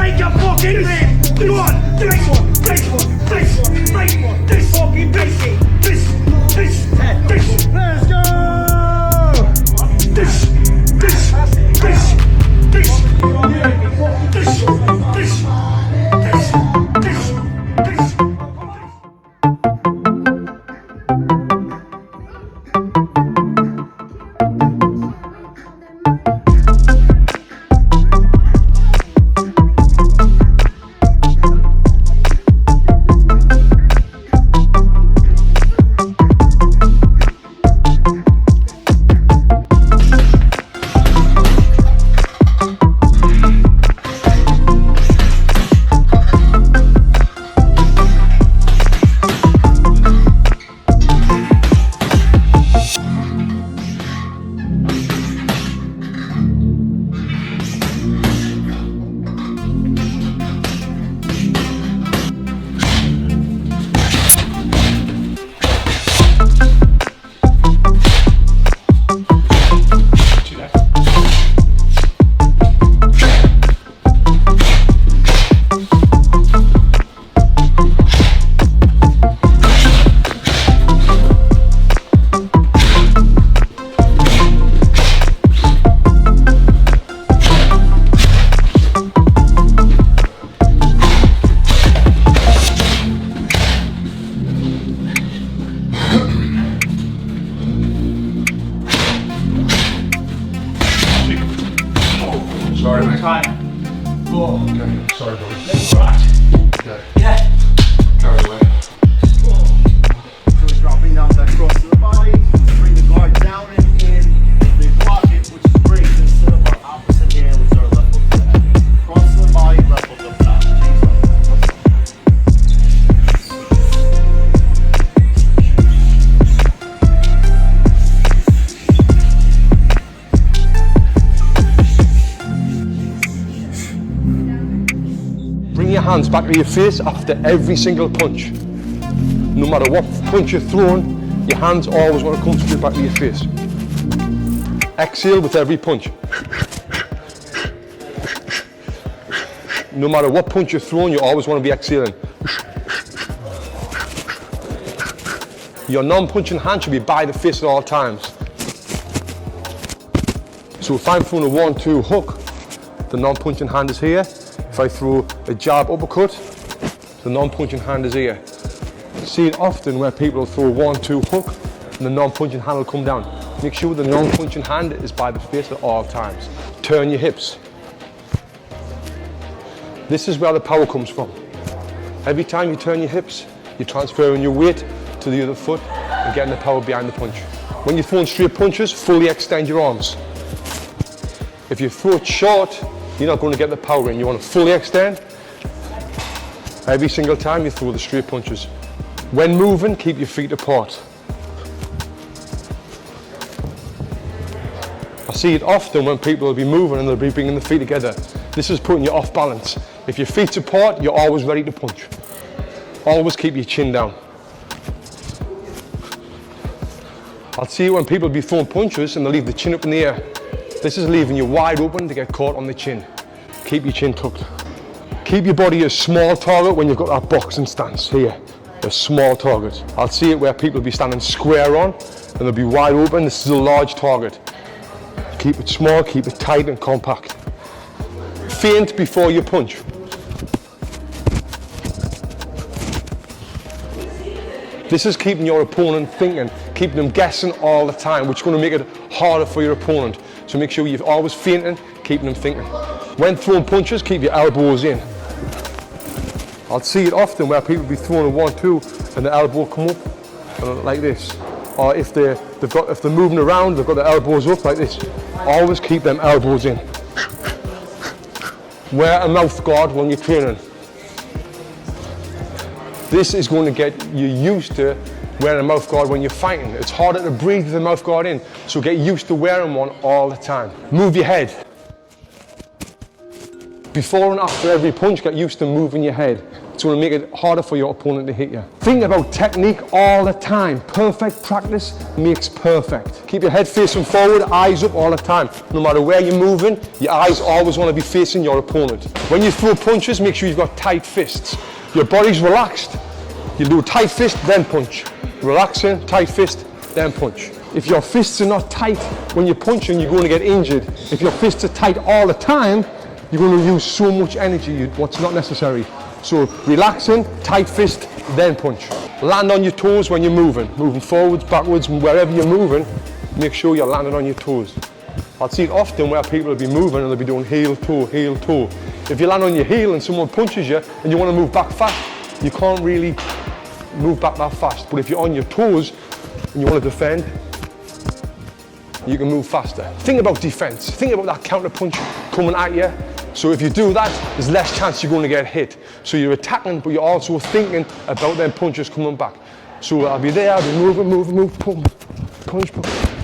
Make your fucking man. This one. This one. This one. This one. This one. This fucking this. Let's go. This. Sorry, mate. Time. Oh, okay. Sorry, buddy. Right. Okay. Yeah. Carry away. So dropping down that cross to the body. Bring the guard down and in. They block it, which is great. Then set up our opposite hand, which is our left hook flat. Cross to the body, left hook up top. Change left. Bring your hands back to your face after every single punch. No matter what punch you're throwing, your hands always want to come straight back to your face. Exhale with every punch. No matter what punch you're throwing, you always want to be exhaling. Your non-punching hand should be by the face at all times. So if I'm throwing a 1-2 hook, the non-punching hand is here. If I throw a jab uppercut, the non-punching hand is here. See it often where people will throw a 1-2 hook and the non-punching hand will come down. Make sure the non-punching hand is by the face at all times. Turn your hips. This is where the power comes from. Every time you turn your hips, you're transferring your weight to the other foot and getting the power behind the punch. When you're throwing straight punches, fully extend your arms. If you throw it short, you're not going to get the power in. You want to fully extend every single time you throw the straight punches. When moving, keep your feet apart. I see it often when people will be moving and they'll be bringing the feet together. This is putting you off balance. If your feet's apart, you're always ready to punch. Always keep your chin down. I'll see it when people be throwing punches and they leave the chin up in the air. This is leaving you wide open to get caught on the chin. Keep your chin tucked. Keep your body a small target when you've got that boxing stance here. A small target. I'll see it where people will be standing square on and they'll be wide open. This is a large target. Keep it small, keep it tight and compact. Feint before you punch. This is keeping your opponent thinking, keeping them guessing all the time, which is going to make it harder for your opponent. So make sure you're always feinting, keeping them thinking. When throwing punches, keep your elbows in. I'll see it often where people be throwing a 1-2 and the elbow come up and like this. Or if they're moving around, they've got their elbows up like this. Always keep them elbows in. Wear a mouth guard when you're training. This is going to get you used to wearing a mouth guard when you're fighting. It's harder to breathe with a mouth guard in, so get used to wearing one all the time. Move your head. Before and after every punch, get used to moving your head. It's going to make it harder for your opponent to hit you. Think about technique all the time. Perfect practice makes perfect. Keep your head facing forward, eyes up all the time. No matter where you're moving, your eyes always want to be facing your opponent. When you throw punches, make sure you've got tight fists. Your body's relaxed. You do a tight fist, then punch. Relaxing, tight fist, then punch. If your fists are not tight when you're punching, you're going to get injured. If your fists are tight all the time, you're going to use so much energy, what's not necessary. So relaxing, tight fist, then punch. Land on your toes when you're moving. Moving forwards, backwards, wherever you're moving, make sure you're landing on your toes. I'll see it often where people will be moving and they'll be doing heel, toe, heel, toe. If you land on your heel and someone punches you and you want to move back fast, you can't really move back that fast. But if you're on your toes and you want to defend, you can move faster. Think about defense. Think about that counter punch coming at you. So if you do that, there's less chance you're going to get hit. So you're attacking, but you're also thinking about them punches coming back. So I'll be there, I'll be moving, punch, punch.